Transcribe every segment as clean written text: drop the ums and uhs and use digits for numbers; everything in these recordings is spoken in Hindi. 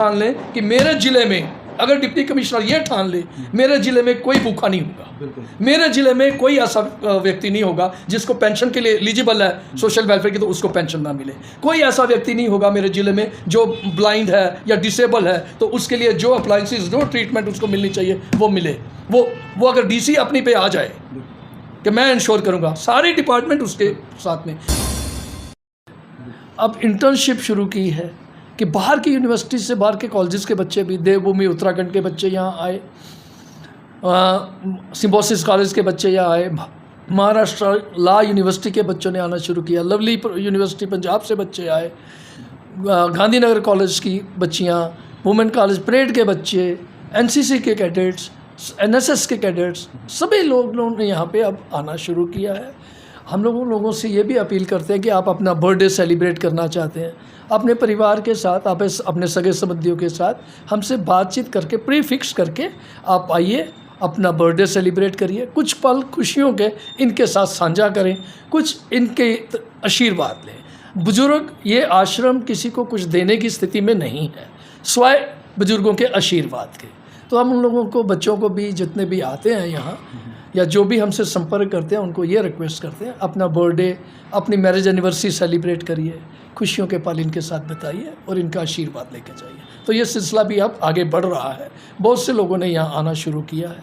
ठान लें कि मेरे ज़िले में, अगर डिप्टी कमिश्नर ये ठान ले मेरे ज़िले में कोई भूखा नहीं होगा, मेरे ज़िले में कोई ऐसा व्यक्ति नहीं होगा जिसको पेंशन के लिए एलिजिबल है सोशल वेलफेयर की तो उसको पेंशन ना मिले, कोई ऐसा व्यक्ति नहीं होगा मेरे ज़िले में जो ब्लाइंड है या डिसेबल है तो उसके लिए जो अप्लाइंसेस जो ट्रीटमेंट उसको मिलनी चाहिए वो मिले। वो अगर डीसी अपनी पे आ जाए कि मैं इंश्योर करूँगा, सारे डिपार्टमेंट उसके साथ में। अब इंटर्नशिप शुरू की है कि बाहर की यूनिवर्सिटी से, बाहर के कॉलेजेस के बच्चे भी, देवभूमि उत्तराखंड के बच्चे यहाँ आए, सिम्बोसिस कॉलेज के बच्चे यहाँ आए, महाराष्ट्र लॉ यूनिवर्सिटी के बच्चों ने आना शुरू किया, लवली यूनिवर्सिटी पंजाब से बच्चे आए, गांधीनगर कॉलेज की बच्चियाँ, वुमेन कॉलेज परेड के बच्चे, एनसीसी के कैडेट्स, एनएसएस के कैडेट्स, सभी लोगों ने यहाँ पे अब आना शुरू किया है। हम लोगों से ये भी अपील करते हैं कि आप अपना बर्थडे सेलिब्रेट करना चाहते हैं अपने परिवार के साथ, आप अपने सगे संबंधियों के साथ हमसे बातचीत करके प्री फिक्स करके आप आइए, अपना बर्थडे सेलिब्रेट करिए, कुछ पल खुशियों के इनके साथ साझा करें, कुछ इनके आशीर्वाद लें। बुजुर्ग, ये आश्रम किसी को कुछ देने की स्थिति में नहीं है, स्वयं बुजुर्गों के आशीर्वाद के। तो हम उन लोगों को, बच्चों को भी, जितने भी आते हैं यहाँ या जो भी हमसे संपर्क करते हैं उनको ये रिक्वेस्ट करते हैं अपना बर्थडे, अपनी मैरिज एनिवर्सरी सेलिब्रेट करिए, खुशियों के पल इनके साथ बिताइए और इनका आशीर्वाद लेके जाइए। तो ये सिलसिला भी अब आगे बढ़ रहा है, बहुत से लोगों ने यहाँ आना शुरू किया है।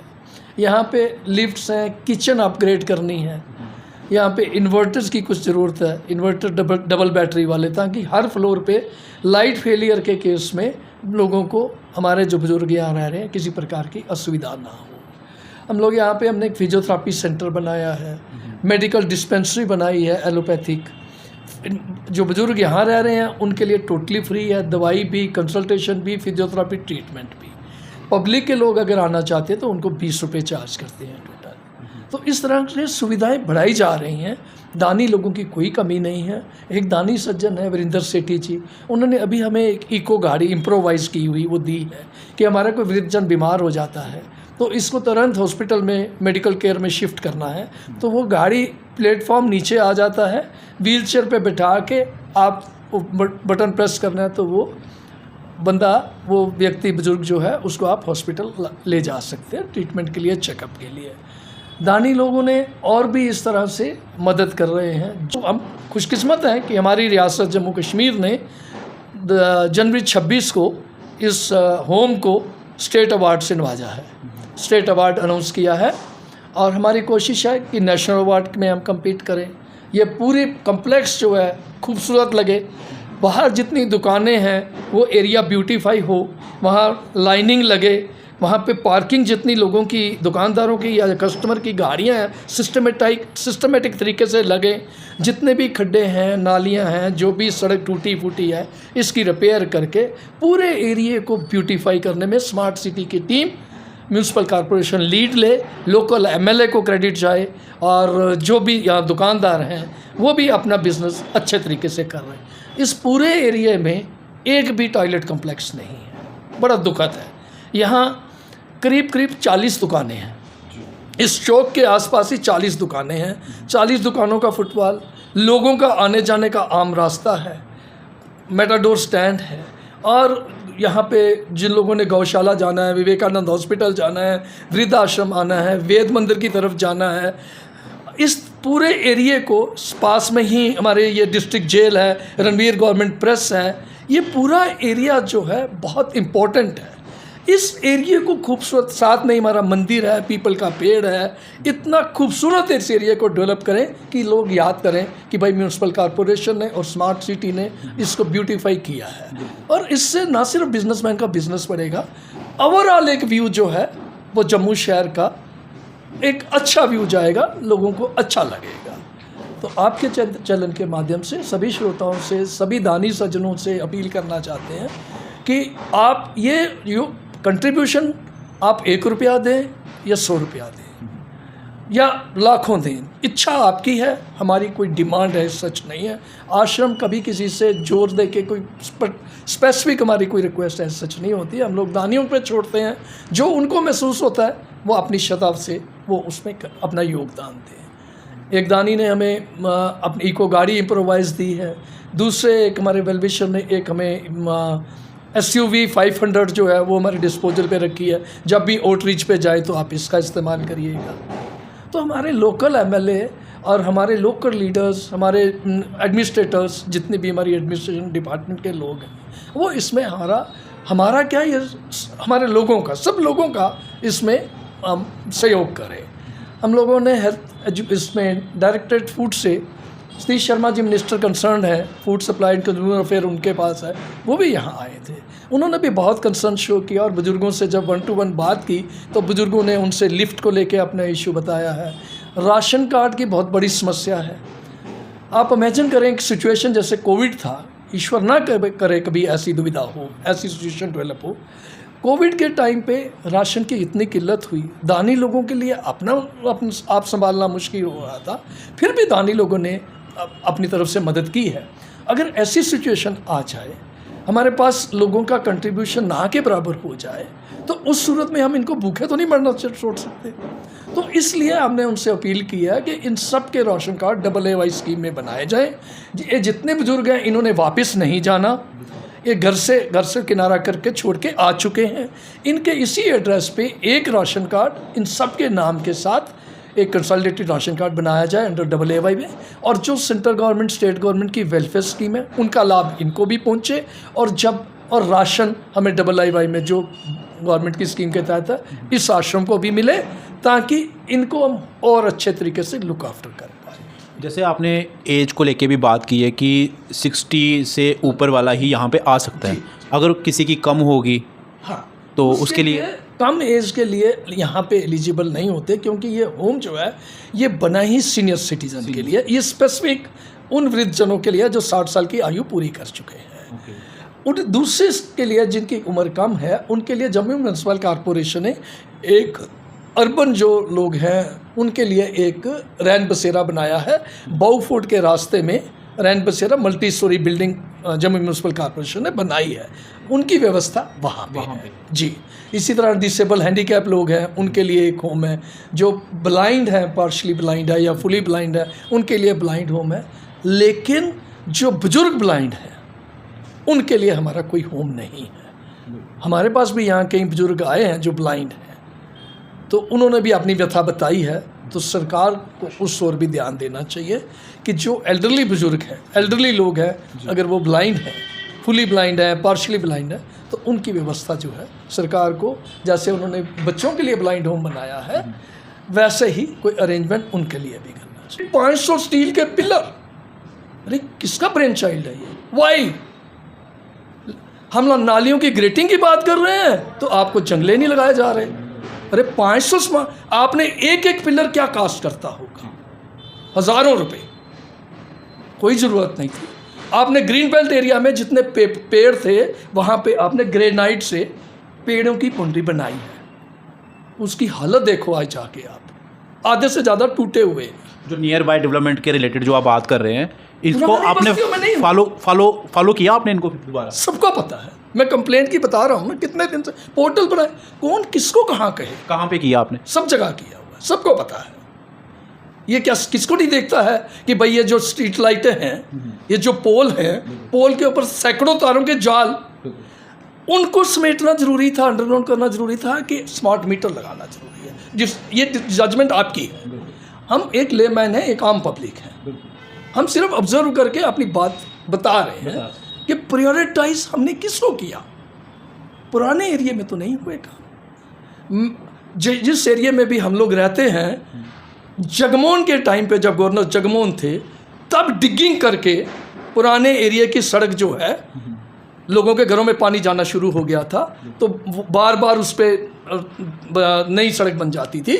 यहाँ पे लिफ्ट्स हैं, किचन अपग्रेड करनी है, यहाँ पे इन्वर्टर्स की कुछ ज़रूरत है, इन्वर्टर डबल बैटरी वाले, ताकि हर फ्लोर पे लाइट फेलियर के केस में लोगों को, हमारे जो बुजुर्ग यहाँ रह रहे हैं, किसी प्रकार की असुविधा ना हो। हम लोग यहाँ पे हमने एक फिजियोथेरापी सेंटर बनाया है, मेडिकल डिस्पेंसरी बनाई है एलोपैथिक। जो बुजुर्ग यहाँ रह रहे हैं उनके लिए टोटली फ्री है, दवाई भी, कंसल्टेशन भी, फिजियोथेरापी ट्रीटमेंट भी। पब्लिक के लोग अगर आना चाहते हैं तो उनको 20 रुपये चार्ज करते हैं टोटल। तो इस तरह से सुविधाएं बढ़ाई जा रही हैं, दानी लोगों की कोई कमी नहीं है। एक दानी सज्जन है वीरेंद्र सेठी जी, उन्होंने अभी हमें एक इको गाड़ी इम्प्रोवाइज़ की हुई वो दी है कि हमारा कोई वृद्धजन बीमार हो जाता है तो इसको तुरंत हॉस्पिटल में मेडिकल केयर में शिफ्ट करना है, तो वो गाड़ी प्लेटफॉर्म नीचे आ जाता है, व्हील चेयर पर बैठा के आप बटन प्रेस करना है तो वो बंदा, वो व्यक्ति बुजुर्ग जो है उसको आप हॉस्पिटल ले जा सकते हैं ट्रीटमेंट के लिए, चेकअप के लिए। दानी लोगों ने और भी इस तरह से मदद कर रहे हैं। जो हम खुशकिस्मत हैं कि हमारी रियासत जम्मू कश्मीर ने जनवरी 26 को इस होम को स्टेट अवार्ड से नवाजा है, स्टेट अवार्ड अनाउंस किया है और हमारी कोशिश है कि नेशनल अवार्ड में हम compete करें। ये पूरी कम्प्लेक्स जो है खूबसूरत लगे, बाहर जितनी दुकानें हैं वो एरिया ब्यूटीफाई हो, वहाँ लाइनिंग लगे, वहाँ पे पार्किंग जितनी लोगों की, दुकानदारों की या कस्टमर की गाड़ियाँ हैं सिस्टमेटिक तरीके से लगे, जितने भी खड्डे हैं, नालियाँ हैं, जो भी सड़क टूटी फूटी है इसकी रिपेयर करके पूरे एरिए को ब्यूटीफाई करने में स्मार्ट सिटी की टीम, म्यूनसिपल कॉरपोरेशन लीड ले, लोकल एमएलए को क्रेडिट जाए और जो भी यहाँ दुकानदार हैं वो भी अपना बिजनेस अच्छे तरीके से कर रहे हैं। इस पूरे एरिए में एक भी टॉयलेट कम्प्लेक्स नहीं है, बड़ा दुखद है। यहाँ करीब 40 दुकानें हैं, इस चौक के आसपास ही 40 दुकानें हैं, 40 दुकानों का फुटफॉल, लोगों का आने जाने का आम रास्ता है, मेटाडोर स्टैंड है और यहाँ पे जिन लोगों ने गौशाला जाना है, विवेकानंद हॉस्पिटल जाना है, वृद्धाश्रम आना है, वेद मंदिर की तरफ जाना है, इस पूरे एरिए को पास में ही हमारे ये डिस्ट्रिक्ट जेल है, रणवीर गवर्नमेंट प्रेस है, ये पूरा एरिया जो है बहुत इम्पोर्टेंट है। इस एरिया को खूबसूरत, साथ में हमारा मंदिर है, पीपल का पेड़ है, इतना खूबसूरत इस एरिया को डेवलप करें कि लोग याद करें कि भाई म्यूनसिपल कॉरपोरेशन ने और स्मार्ट सिटी ने इसको ब्यूटीफाई किया है। और इससे ना सिर्फ बिजनेसमैन का बिजनेस बढ़ेगा, ओवरऑल एक व्यू जो है वो जम्मू शहर का एक अच्छा व्यू जाएगा, लोगों को अच्छा लगेगा। तो आपके चैनल के माध्यम से सभी श्रोताओं से, सभी दानी सज्जनों से अपील करना चाहते हैं कि आप ये कंट्रीब्यूशन आप 1 रुपया दें या 100 रुपया दें या लाखों दें, इच्छा आपकी है, हमारी कोई डिमांड है सच नहीं है। आश्रम कभी किसी से जोर दे के कोई स्पेसिफिक हमारी कोई रिक्वेस्ट है सच नहीं होती। हम लोग दानियों पे छोड़ते हैं, जो उनको महसूस होता है वो अपनी शताब से वो उसमें अपना योगदान दें। एक दानी ने हमें अपनी इको गाड़ी इम्प्रोवाइज़ दी है, दूसरे एक हमारे वेलविशर ने एक हमें SUV 500 जो है वो हमारे डिस्पोजल पे रखी है, जब भी आउटरीच पे जाए तो आप इसका इस्तेमाल करिएगा। तो हमारे लोकल MLA और हमारे लोकल लीडर्स, हमारे एडमिनिस्ट्रेटर्स, जितने भी हमारी एडमिनिस्ट्रेशन डिपार्टमेंट के लोग हैं, वो इसमें हमारा क्या, ये हमारे लोगों का, सब लोगों का इसमें सहयोग करें। हम लोगों ने हेल्थ इसमें डायरेक्टरेट फूड से सतीश शर्मा जी मिनिस्टर कंसर्न है, food supply and consumer affair उनके पास है, वो भी यहाँ आए थे। उन्होंने भी बहुत कंसर्न शो किया और बुज़ुर्गों से जब 1 to 1 बात की तो बुज़ुर्गों ने उनसे लिफ्ट को लेके अपना इशू बताया है। राशन कार्ड की बहुत बड़ी समस्या है। आप इमेजिन करें एक सिचुएशन जैसे कोविड था, ईश्वर ना करे कभी ऐसी दुविधा हो, ऐसी सिचुएशन डेवलप हो। कोविड के टाइम पे राशन की इतनी किल्लत हुई, दानी लोगों के लिए अपना आप संभालना मुश्किल हो रहा था, फिर भी दानी लोगों ने अपनी तरफ से मदद की है। अगर ऐसी सिचुएशन आ जाए, हमारे पास लोगों का कंट्रीब्यूशन ना के बराबर हो जाए, तो उस सूरत में हम इनको भूखे तो नहीं मरना छोड़ सकते। तो इसलिए हमने उनसे अपील की है कि इन सब के राशन कार्ड AAY स्कीम में बनाए जाएं। ये जितने बुजुर्ग हैं इन्होंने वापस नहीं जाना, ये घर से किनारा करके छोड़ के आ चुके हैं। इनके इसी एड्रेस पे एक राशन कार्ड इन सब के नाम के साथ एक कंसोलिडेटेड राशन कार्ड बनाया जाए अंडर AAY में, और जो सेंट्रल गवर्नमेंट, स्टेट गवर्नमेंट की वेलफेयर स्कीम है उनका लाभ इनको भी पहुँचे, और राशन हमें AAY में जो गवर्नमेंट की स्कीम के तहत है इस आश्रम को भी मिले, ताकि इनको हम और अच्छे तरीके से लुक आफ्टर कर पाए। जैसे आपने एज को लेके भी बात की है कि 60 से ऊपर वाला ही यहाँ पे आ सकता है, अगर किसी की कम होगी हाँ, तो उसके लिए कम एज के लिए यहाँ पे एलिजिबल नहीं होते, क्योंकि ये होम जो है ये बना ही सीनियर सिटीजन के लिए, ये स्पेसिफिक उन वृद्धजनों के लिए जो 60 साल की आयु पूरी कर चुके हैं। उन दूसरे के लिए जिनकी उम्र कम है उनके लिए जम्मू म्यूनसिपल कॉरपोरेशन ने एक अर्बन जो लोग हैं उनके लिए एक रैन बसेरा बनाया है। बाउफोर्ड के रास्ते में रैन बसेरा multi storey building Jammu municipal corporation ने बनाई है, उनकी व्यवस्था वहाँ पे है जी। इसी तरह डिसेबल हैंडीकैप लोग हैं उनके लिए एक होम है, जो ब्लाइंड है, पार्शली ब्लाइंड है या फुली ब्लाइंड है, उनके लिए ब्लाइंड होम है। लेकिन जो बुजुर्ग ब्लाइंड हैं उनके लिए हमारा कोई होम नहीं है। हमारे पास भी यहाँ कई बुजुर्ग आए हैं जो ब्लाइंड हैं, तो उन्होंने भी अपनी व्यथा बताई है। तो सरकार को उस ओर भी ध्यान देना चाहिए कि जो एल्डरली बुजुर्ग हैं, एल्डरली लोग हैं, अगर वो ब्लाइंड हैं, फुली ब्लाइंड है, पार्शली ब्लाइंड है, तो उनकी व्यवस्था जो है सरकार को, जैसे उन्होंने बच्चों के लिए ब्लाइंड होम बनाया है, वैसे ही कोई अरेंजमेंट उनके लिए भी करना चाहिए। 500 स्टील के पिलर, अरे किसका ब्रेन चाइल्ड है ये? वाई हम नालियों की ग्रेटिंग की बात कर रहे हैं तो आपको जंगले नहीं लगाए जा रहे। अरे 500 आपने एक पिलर क्या कास्ट करता होगा? हज़ारों रुपए, कोई ज़रूरत नहीं थी। आपने ग्रीन बेल्ट एरिया में जितने पेड़ थे वहाँ पे आपने ग्रेनाइट से पेड़ों की पुंडी बनाई है, उसकी हालत देखो आज जाके आप, आधे से ज़्यादा टूटे हुए। जो नियर बाय डेवलपमेंट के रिलेटेड जो आप बात कर रहे हैं, इसको आपने फॉलो किया आपने इनको दोबारा? सबको पता है, मैं कंप्लेंट की बता रहा हूँ, मैं कितने दिन से पोर्टल पर है, कौन किसको कहाँ कहे, कहाँ पे किया आपने? सब जगह किया हुआ है, सबको पता है। ये क्या किसको नहीं देखता है कि भाई ये जो स्ट्रीट लाइटें हैं, ये जो पोल हैं, पोल के ऊपर सैकड़ों तारों के जाल, उनको समेटना जरूरी था, अंडरग्राउंड करना जरूरी था, कि स्मार्ट मीटर लगाना जरूरी है। ये जजमेंट आपकी है। हम एक लेमैन है, एक आम पब्लिक है, हम सिर्फ ऑब्जर्व करके अपनी बात बता रहे हैं कि प्रायोरिटाइज हमने किसको किया। पुराने एरिया में तो नहीं हुए काम। जिस एरिया में भी हम लोग रहते हैं, जगमोहन के टाइम पे जब गवर्नर जगमोहन थे, तब डिगिंग करके पुराने एरिया की सड़क जो है, लोगों के घरों में पानी जाना शुरू हो गया था, तो बार बार उस पर नई सड़क बन जाती थी,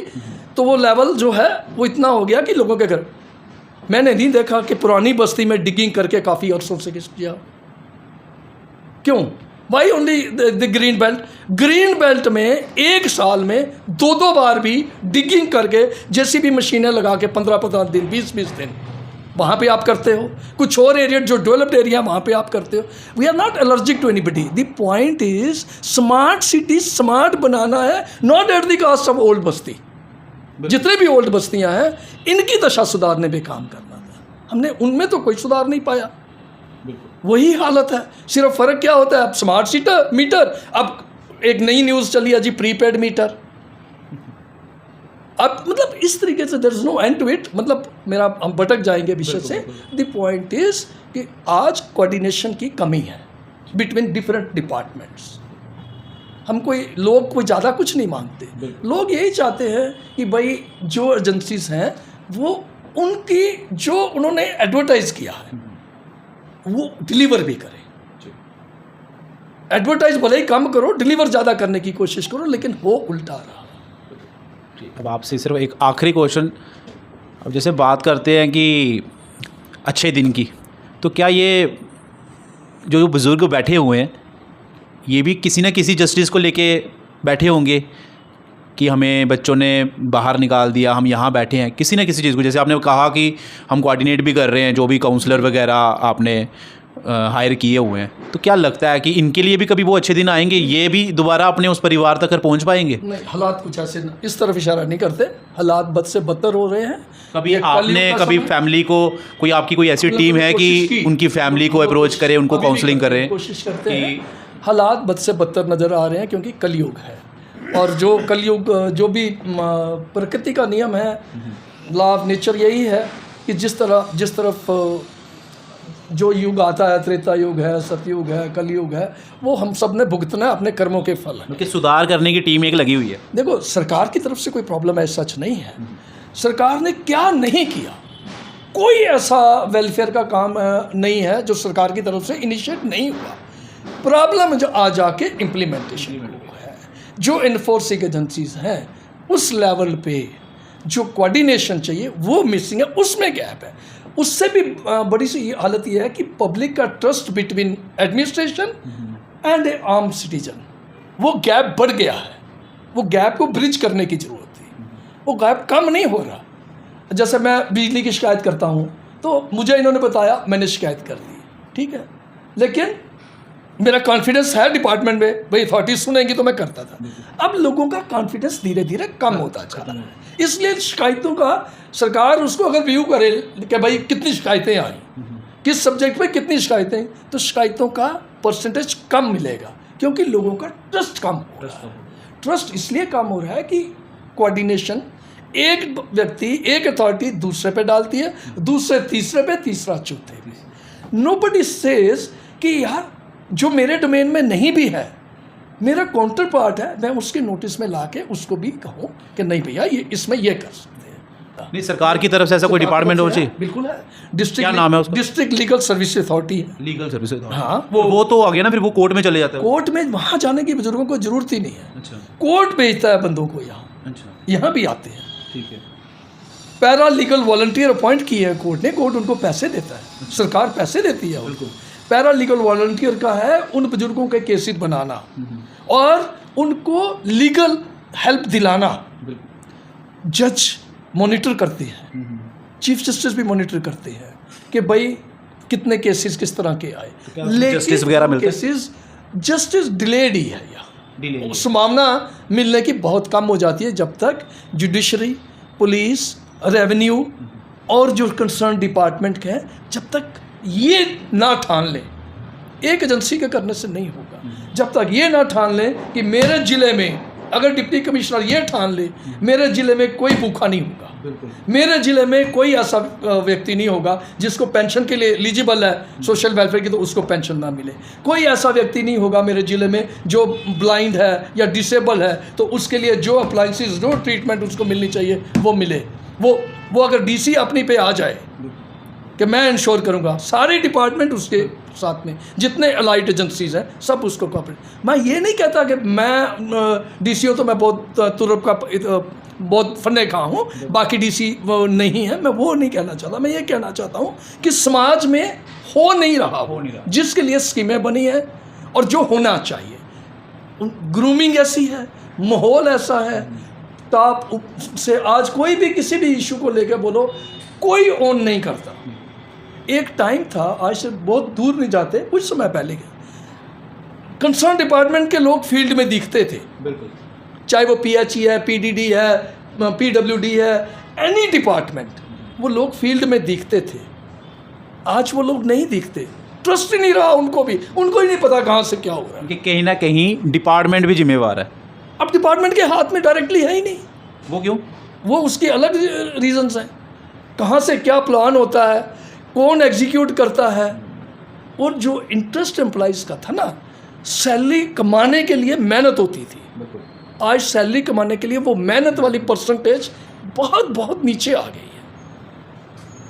तो वो लेवल जो है वो इतना हो गया कि लोगों के घर, मैंने नहीं देखा कि पुरानी बस्ती में डिगिंग करके काफ़ी अरसों से किया। क्यों? Why only the green belt? Green belt में एक साल में 2-2 बार भी डिगिंग करके जेसीबी मशीनें लगा के 15-15 दिन, 20-20 दिन वहाँ पे आप करते हो। कुछ और एरिया जो डेवलप्ड एरिया वहाँ पे आप करते हो। We are not allergic to anybody. The point is smart city smart बनाना है, not at the cost of old basti. जितने भी ओल्ड बस्तियाँ हैं, इनकी दशा सुधारने पे काम करना था। हमने उनमें तो कोई सुधार नहीं पाया। वही हालत है। सिर्फ फ़र्क क्या होता है, अब स्मार्ट मीटर, अब एक नई न्यूज़ चली है जी, प्रीपेड मीटर। अब मतलब इस तरीके से there is no end to it. मतलब मेरा, हम भटक जाएंगे विषय से। द पॉइंट इज़ कि आज कोऑर्डिनेशन की कमी है बिटवीन डिफरेंट डिपार्टमेंट्स। हम लोग कोई ज़्यादा कुछ नहीं मांगते। लोग यही चाहते हैं कि भाई जो एजेंसीज हैं वो उनकी जो उन्होंने एडवर्टाइज किया है वो डिलीवर भी करें। एडवर्टाइज भले ही कम करो, डिलीवर ज़्यादा करने की कोशिश करो, लेकिन वो उल्टा रहा। अब आपसे सिर्फ एक आखिरी क्वेश्चन, अब जैसे बात करते हैं कि अच्छे दिन की, तो क्या ये जो बुज़ुर्ग बैठे हुए हैं ये भी किसी न किसी जस्टिस को लेके बैठे होंगे कि हमें बच्चों ने बाहर निकाल दिया, हम यहाँ बैठे हैं किसी न किसी चीज़ को। जैसे आपने कहा कि हम कोऑर्डिनेट भी कर रहे हैं, जो भी काउंसलर वगैरह आपने हायर किए हुए हैं, तो क्या लगता है कि इनके लिए भी कभी वो अच्छे दिन आएंगे, ये भी दोबारा अपने उस परिवार तक पहुँच पाएंगे? नहीं, हालात कुछ ऐसे इस तरफ इशारा नहीं करते। हालात बद से बदतर हो रहे हैं। कभी आपने कभी फैमिली को आपकी कोई ऐसी टीम है कि उनकी फैमिली को अप्रोच करे, उनको काउंसलिंग करे? कोशिश करते हैं। हालात बद से बदतर नज़र आ रहे हैं क्योंकि कलयुग है, और जो कलयुग, जो भी प्रकृति का नियम है, लॉ ऑफ नेचर यही है कि जिस तरफ जो युग आता है, त्रेता युग है, सतयुग है, कलयुग है, वो हम सब ने भुगतना है, अपने कर्मों के फल है। कि सुधार करने की टीम एक लगी हुई है। देखो, सरकार की तरफ से कोई प्रॉब्लम है सच नहीं है। सरकार ने क्या नहीं किया, कोई ऐसा वेलफेयर का काम नहीं है जो सरकार की तरफ से इनिशिएट नहीं हुआ। प्रॉब्लम जो आ जाके इम्प्लीमेंटेशन है, जो इन्फोर्सिंग एजेंसीज हैं उस लेवल पे जो कोऑर्डिनेशन चाहिए वो मिसिंग है, उसमें गैप है। उससे भी बड़ी सी हालत ये है कि पब्लिक का ट्रस्ट बिटवीन एडमिनिस्ट्रेशन एंड ए आम सिटीजन, वो गैप बढ़ गया है। वो गैप को ब्रिज करने की ज़रूरत थी, वो गैप कम नहीं हो रहा। जैसे मैं बिजली की शिकायत करता हूँ तो मुझे इन्होंने बताया, मैंने शिकायत कर दी, ठीक है, लेकिन मेरा कॉन्फिडेंस है डिपार्टमेंट में, भाई अथॉरिटीज सुनेंगी तो मैं करता था। अब लोगों का कॉन्फिडेंस धीरे धीरे कम होता जा रहा है। इसलिए शिकायतों का सरकार उसको अगर व्यू करे कि भाई कितनी शिकायतें आई, किस सब्जेक्ट पे कितनी शिकायतें, तो शिकायतों का परसेंटेज कम मिलेगा क्योंकि लोगों का ट्रस्ट कम हो रहा है। ट्रस्ट इसलिए कम हो रहा है कि कोऑर्डिनेशन एक व्यक्ति, एक अथॉरिटी दूसरे पे डालती है, दूसरे तीसरे पे, तीसरा चौथे पे। नोबडी सेज कि यार जो मेरे डोमेन में नहीं भी है, मेरा काउंटर पार्ट है, मैं उसके नोटिस में लाके उसको भी कहूँ कि नहीं भैया ये इसमें ये कर सकते हैं। नहीं, सरकार की तरफ से ऐसा कोई डिपार्टमेंट हो चाहिए? बिल्कुल है। क्या नाम है उसका? डिस्ट्रिक्ट लीगल सर्विस अथॉरिटी है। लीगल सर्विस, हाँ, वो तो आ गया ना, फिर वो कोर्ट में चले जाता है। कोर्ट में वहाँ जाने की बुजुर्गों को जरूरत ही नहीं है। अच्छा, कोर्ट भेजता है बंदों को यहाँ। अच्छा, यहाँ भी आते हैं। ठीक है। पैरा लीगल वॉलंटियर अपॉइंट किए है कोर्ट ने, कोर्ट उनको पैसे देता है, सरकार पैसे देती है उनको। पैरा लीगल वॉलंटियर का है उन बुजुर्गों के केसेस बनाना और उनको लीगल हेल्प दिलाना। जज मॉनिटर करते हैं, चीफ जस्टिस भी मॉनिटर करते हैं कि भाई कितने केसेस किस तरह के आए, लेकिन जस्टिस वगैरह मिलते हैं? केसेस जस्टिस डिलेड ही है यहाँ। संभावना मिलने की बहुत कम हो जाती है जब तक जुडिशरी, पुलिस, रेवेन्यू और जो कंसर्न डिपार्टमेंट के हैं, जब तक ये ना ठान ले, एक एजेंसी के करने से नहीं होगा, जब तक ये ना ठान ले कि मेरे ज़िले में, अगर डिप्टी कमिश्नर ये ठान ले मेरे ज़िले में कोई भूखा नहीं होगा, मेरे ज़िले में कोई ऐसा व्यक्ति नहीं होगा जिसको पेंशन के लिए एलिजिबल है सोशल वेलफेयर की तो उसको पेंशन ना मिले, कोई ऐसा व्यक्ति नहीं होगा मेरे ज़िले में जो ब्लाइंड है या डिसेबल है तो उसके लिए जो अप्लाइंसेस, जो ट्रीटमेंट उसको मिलनी चाहिए वो मिले। वो अगर डीसी अपनी पे आ जाए कि मैं इंश्योर करूंगा, सारे डिपार्टमेंट उसके साथ में, जितने अलाइड एजेंसीज हैं सब उसको कॉपरेट। मैं ये नहीं कहता कि मैं डीसी हो तो मैं बहुत तुरब का बहुत फन्ने खा हूँ, बाकी डीसी नहीं है, मैं वो नहीं कहना चाहता। मैं ये कहना चाहता हूँ कि समाज में हो नहीं रहा जिसके लिए स्कीमें बनी है और जो होना चाहिए, ग्रूमिंग ऐसी है, माहौल ऐसा है, ताप से आज कोई भी किसी भी इशू को लेकर बोलो, कोई ऑन नहीं करता। एक टाइम था, आज से बहुत दूर नहीं जाते, कुछ समय पहले के कंसर्न डिपार्टमेंट के लोग फील्ड में दिखते थे, बिल्कुल, चाहे वो पीएचई है, पीडीडी है, पीडब्ल्यूडी है, एनी डिपार्टमेंट, वो लोग फील्ड में दिखते थे। आज वो लोग नहीं दिखते। ट्रस्ट ही नहीं रहा उनको ही नहीं पता कहाँ से क्या हो रहा है। कि कहीं ना कहीं डिपार्टमेंट भी जिम्मेवार है। अब डिपार्टमेंट के हाथ में डायरेक्टली है ही नहीं। वो क्यों? वो उसकी अलग रीजंस हैं, कहाँ से क्या प्लान होता है, कौन एग्जीक्यूट करता है। और जो इंटरेस्ट एम्प्लॉइज़ का था ना, सैलरी कमाने के लिए मेहनत होती थी, आज सैलरी कमाने के लिए वो मेहनत वाली परसेंटेज बहुत बहुत नीचे आ गई है।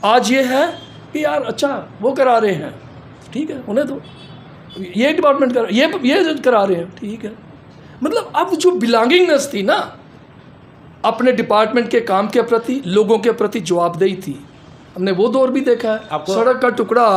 आज ये है कि यार अच्छा वो करा रहे हैं, ठीक है उन्हें तो ये डिपार्टमेंट कर ये करा रहे हैं, ठीक है। मतलब अब जो बिलोंगिंगनेस थी ना, अपने डिपार्टमेंट के काम के प्रति, लोगों के प्रति जवाबदेही थी, हमने वो दौर भी देखा है। सड़क का टुकड़ा,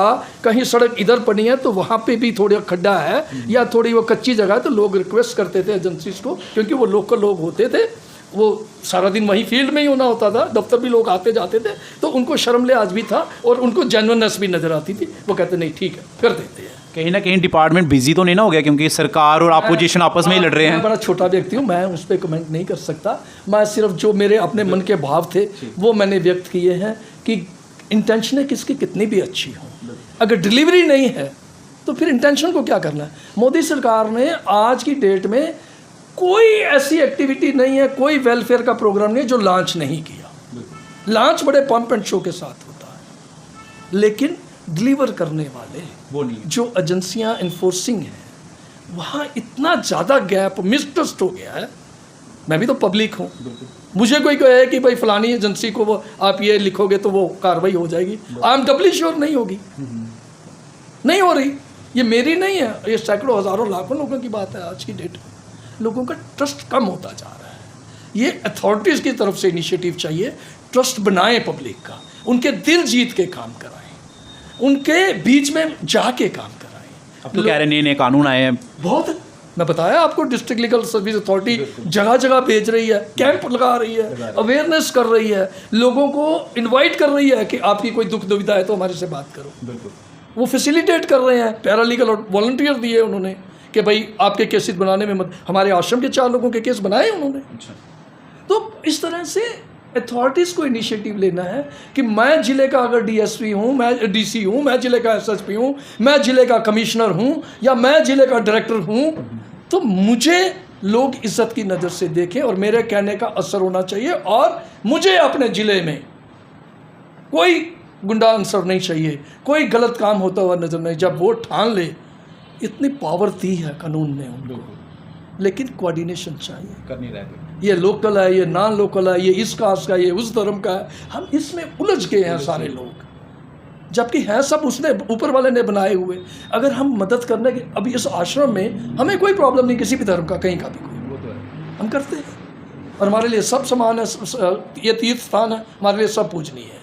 कहीं सड़क इधर पड़ी है तो वहाँ पे भी थोड़ा खड्डा है या थोड़ी वो कच्ची जगह है तो लोग रिक्वेस्ट करते थे एजेंसीज को, क्योंकि वो लोकल लोग होते थे, वो सारा दिन वहीं फील्ड में ही होना होता था, दफ्तर भी लोग आते जाते थे, तो उनको शर्म लिहाज भी था और उनको जेन्युइननेस भी नज़र आती थी। वो कहते नहीं ठीक है कर देते हैं। कहीं ना कहीं डिपार्टमेंट बिजी तो नहीं ना हो गया, क्योंकि सरकार और अपोजिशन आपस में ही लड़ रहे हैं। मैं बड़ा छोटा व्यक्ति हूँ, मैं उस पर कमेंट नहीं कर सकता। मैं सिर्फ जो मेरे अपने मन के भाव थे वो मैंने व्यक्त किए हैं कि इंटेंशनें किसकी कितनी भी अच्छी हों, अगर डिलीवरी नहीं है तो फिर इंटेंशन को क्या करना है। मोदी सरकार ने आज की डेट में कोई ऐसी एक्टिविटी नहीं है, कोई वेलफेयर का प्रोग्राम नहीं है जो लॉन्च नहीं किया। लॉन्च बड़े पंप एंड शो के साथ होता है, लेकिन डिलीवर करने वाले वो नहीं, जो एजेंसियां इन्फोर्सिंग हैं, वहाँ इतना ज़्यादा गैप, मिसट्रस्ट हो गया है। मैं भी तो पब्लिक हूँ, मुझे कोई कहे कि भाई फलानी एजेंसी को वो आप ये लिखोगे तो वो कार्रवाई हो जाएगी, आई एम डबली श्योर नहीं होगी, नहीं हो रही। ये मेरी नहीं है, ये सैकड़ों हज़ारों लाखों लोगों की बात है। आज की डेट में लोगों का ट्रस्ट कम होता जा रहा है। ये अथॉरिटीज़ की तरफ से इनिशिएटिव चाहिए, ट्रस्ट बनाएं पब्लिक का, उनके दिल जीत के काम कराएं, उनके बीच में जाके काम कराएं। अब तो कह रहे नए कानून आए हैं बहुत, मैं बताया आपको, डिस्ट्रिक्ट लीगल सर्विस अथॉरिटी जगह जगह भेज रही है, कैंप लगा रही है, अवेयरनेस कर रही है, लोगों को इनवाइट कर रही है कि आपकी कोई दुख दुविधा है तो हमारे से बात करो। वो फैसिलिटेट कर रहे हैं, पैरालीगल और वॉलंटियर दिए उन्होंने कि भाई आपके केसेस बनाने में मत, हमारे आश्रम के 4 लोगों के केस बनाए उन्होंने। तो इस तरह से अथॉरिटीज़ को इनिशिएटिव लेना है कि मैं ज़िले का अगर डीएसपी हूँ, मैं डीसी हूँ, मैं ज़िले का एसएसपी हूँ, मैं ज़िले का कमिश्नर हूँ या मैं ज़िले का डायरेक्टर हूँ, तो मुझे लोग इज्जत की नज़र से देखें और मेरे कहने का असर होना चाहिए। और मुझे अपने ज़िले में कोई गुंडा अंसर नहीं चाहिए, कोई गलत काम होता हुआ नज़र नहीं। जब वो ठान ले, इतनी पावर दी है कानून ने उनको, लेकिन कोऑर्डिनेशन चाहिए। कर नहीं रहे, ये लोकल है, ये नॉन लोकल है, ये इस कास्ट का, ये उस धर्म का है, हम इसमें उलझ गए हैं सारे लोग, जबकि हैं सब उसने ऊपर वाले ने बनाए हुए। अगर हम मदद करने के, अभी इस आश्रम में हमें कोई प्रॉब्लम नहीं किसी भी धर्म का, कहीं का भी कोई, वो तो है, हम करते हैं और हमारे लिए सब समान है, ये तीर्थ स्थान है, हमारे लिए सब पूजनीय है।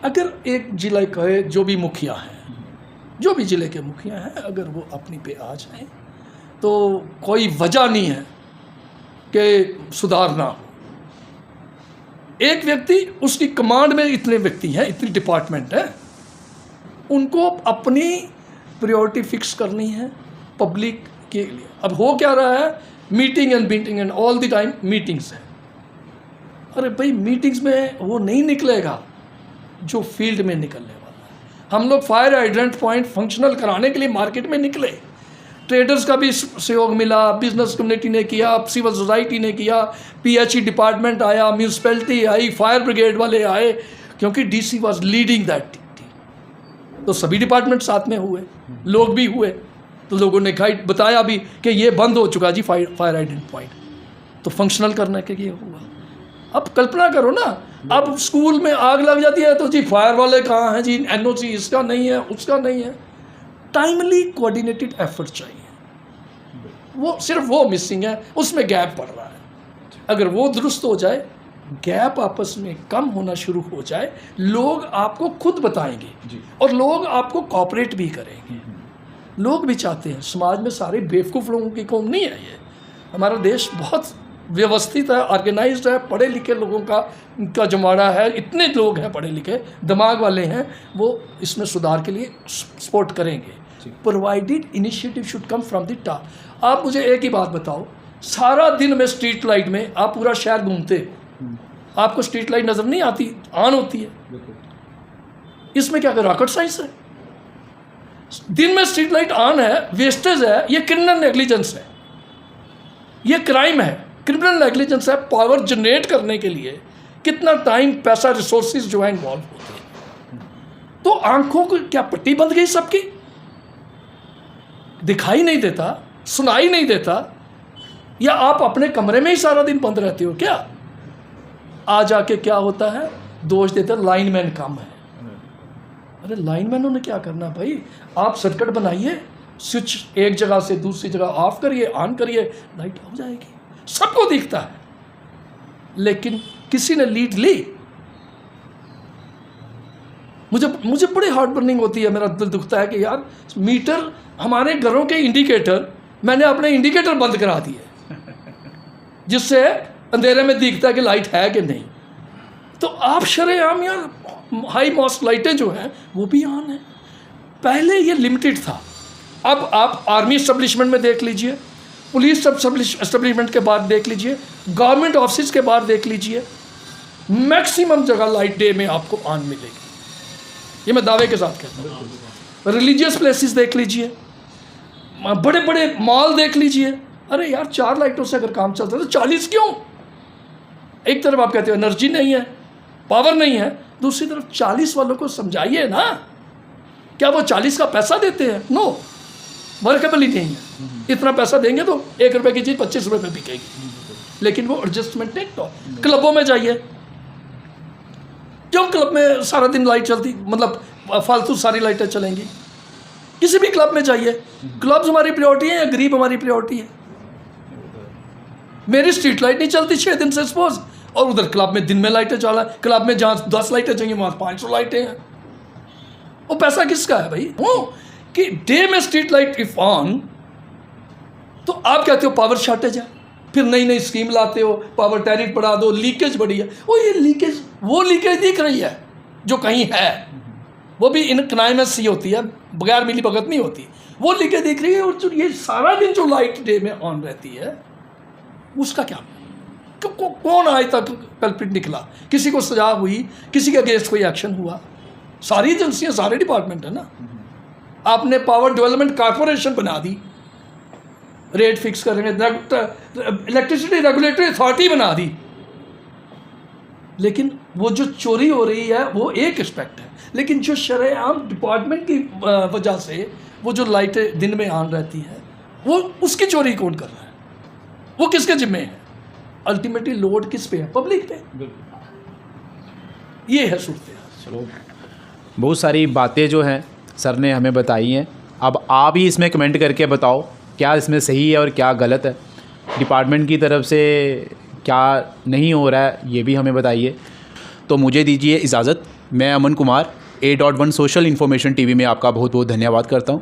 अगर एक जिले का जो भी मुखिया हैं, जो भी ज़िले के मुखिया हैं, अगर वो अपनी पे आ जाएं तो कोई वजह नहीं है कि सुधार ना हो। एक व्यक्ति, उसकी कमांड में इतने व्यक्ति हैं, इतनी डिपार्टमेंट है, उनको अपनी प्रायोरिटी फिक्स करनी है पब्लिक के लिए। अब हो क्या रहा है, meeting and all the time meetings है। अरे भाई मीटिंग्स में वो नहीं निकलेगा जो फील्ड में निकलने वाला है। हम लोग फायर हाइड्रेंट पॉइंट फंक्शनल कराने के लिए मार्केट में निकले, ट्रेडर्स का भी सहयोग मिला, बिजनेस कम्युनिटी ने किया, सिविल सोसाइटी ने किया, पीएचई डिपार्टमेंट आया, म्यूनसिपैलिटी आई, फायर ब्रिगेड वाले आए, क्योंकि डीसी वाज लीडिंग दैट। तो सभी डिपार्टमेंट साथ में हुए, लोग भी हुए, तो लोगों ने गाइड बताया भी कि ये बंद हो चुका जी फायर हाइड्रेंट पॉइंट, तो फंक्शनल करने के लिए हुआ। अब कल्पना करो ना, अब स्कूल में आग लग जाती है तो जी फायर वाले कहाँ हैं जी, एनओसी इसका नहीं है, उसका नहीं है। टाइमली कोऑर्डिनेटेड एफर्ट चाहिए, वो सिर्फ वो मिसिंग है, उसमें गैप पड़ रहा है। अगर वो दुरुस्त हो जाए, गैप आपस में कम होना शुरू हो जाए, लोग आपको खुद बताएंगे और लोग आपको कॉपरेट भी करेंगे। लोग भी चाहते हैं, समाज में सारे बेवकूफ़ लोगों की कौम नहीं है ये। हमारा देश बहुत व्यवस्थित है, ऑर्गेनाइज्ड है, पढ़े लिखे लोगों का जमाना है, इतने लोग हैं पढ़े लिखे, दिमाग वाले हैं, वो इसमें सुधार के लिए सपोर्ट करेंगे। Provided initiative should come from the top. आप मुझे एक ही बात बताओ, सारा दिन में स्ट्रीट लाइट में आप पूरा शहर घूमते, आपको स्ट्रीट लाइट नज़र नहीं आती, ऑन होती है, इसमें क्या कर रॉकेट साइंस है? दिन में स्ट्रीट लाइट ऑन है, वेस्टेज है, ये क्रिमिनल नेग्लिजेंस है, ये क्राइम है, क्रिमिनल नेग्लिजेंस है। पावर जनरेट करने के लिए कितना टाइम, पैसा, रिसोर्सेज जो है इन्वॉल्व होते हैं। तो आंखों को क्या पट्टी बंद गई सबकी, दिखाई नहीं देता, सुनाई नहीं देता, या आप अपने कमरे में ही सारा दिन बंद रहते हो क्या? आ जाके क्या होता है, दोष देते लाइनमैन कम है। अरे लाइनमैनों ने क्या करना भाई, आप सर्किट बनाइए, स्विच एक जगह से दूसरी जगह ऑफ करिए, ऑन करिए, लाइट हो जाएगी, सबको दिखता है। लेकिन किसी ने लीड ली। मुझे बड़ी हार्ट बर्निंग होती है, मेरा दिल दुखता है कि यार मीटर, हमारे घरों के इंडिकेटर, मैंने अपने इंडिकेटर बंद करा दिए जिससे अंधेरे में दिखता है कि लाइट है कि नहीं। तो आप शरेआम यार हाई मॉस्ट लाइटें जो हैं वो भी ऑन है। पहले ये लिमिटेड था, अब आप आर्मी एस्टेब्लिशमेंट में देख लीजिए, पुलिस एस्टेब्लिशमेंट के बाद देख लीजिए, गवर्नमेंट ऑफिस के बाद देख लीजिए, मैक्सिमम जगह लाइट डे में आपको ऑन मिलेगी, ये मैं दावे के साथ कहता हूँ। रिलीजियस प्लेसेस देख लीजिए, बड़े बड़े मॉल देख लीजिए, अरे यार 4 लाइटों से अगर काम चलता है तो 40 क्यों? एक तरफ आप कहते हो एनर्जी नहीं है, पावर नहीं है, दूसरी तरफ 40 वालों को समझाइए ना, क्या वो 40 का पैसा देते हैं? नो, वर्केबल ही नहीं है। इतना पैसा देंगे तो 1 रुपए की चीज़ 25 रुपए में बिकेगी, लेकिन वो एडजस्टमेंट नहीं। तो क्लबों में जाइए, जो क्लब में सारा दिन लाइट चलती, मतलब फालतू सारी लाइटें चलेंगी। किसी भी क्लब में जाइए, क्लब्स हमारी प्रायोरिटी है या गरीब हमारी प्रायोरिटी है? मेरी स्ट्रीट लाइट नहीं चलती 6 दिन से सपोज, और उधर क्लब में दिन में लाइटें चला, क्लब में जहाँ 10 लाइटें चाहिए वहाँ 500 लाइटें हैं। वो पैसा किसका है भाई? वो कि डे में स्ट्रीट लाइट इफ ऑन, तो आप कहते हो पावर शॉर्टेज है, फिर नई नई स्कीम लाते हो, पावर टैरिफ बढ़ा दो, लीकेज बढ़ी है। वो ये लीकेज, वो लीकेज दिख रही है जो कहीं है, वो भी इनकनाइमस ही होती है, बगैर मिली भगत नहीं होती, वो लीकेज दिख रही है। और जो ये सारा दिन जो लाइट डे में ऑन रहती है उसका क्या? कौन आज तक कल्प्रिट निकला? किसी को सजा हुई? किसी के अगेंस्ट कोई एक्शन हुआ? सारी एजेंसियां, सारे डिपार्टमेंट है ना। आपने पावर डेवलपमेंट कॉर्पोरेशन बना दी, रेट फिक्स करेंगे, इलेक्ट्रिसिटी रेगुलेटरी अथॉरिटी बना दी, लेकिन वो जो चोरी हो रही है वो एक एस्पेक्ट है, लेकिन जो शरेआम डिपार्टमेंट की वजह से वो जो लाइटें दिन में ऑन रहती है, वो उसकी चोरी कौन कर रहा है? वो किसके जिम्मे है? अल्टीमेटली लोड किस पे है? पब्लिक पे। ये है सूरत। चलो, बहुत सारी बातें जो हैं सर ने हमें बताई हैं, अब आप ही इसमें कमेंट करके बताओ क्या इसमें सही है और क्या गलत है, डिपार्टमेंट की तरफ से क्या नहीं हो रहा है ये भी हमें बताइए। तो मुझे दीजिए इजाज़त, मैं Aman Kumar, A.1 social information TV में आपका बहुत बहुत धन्यवाद करता हूँ।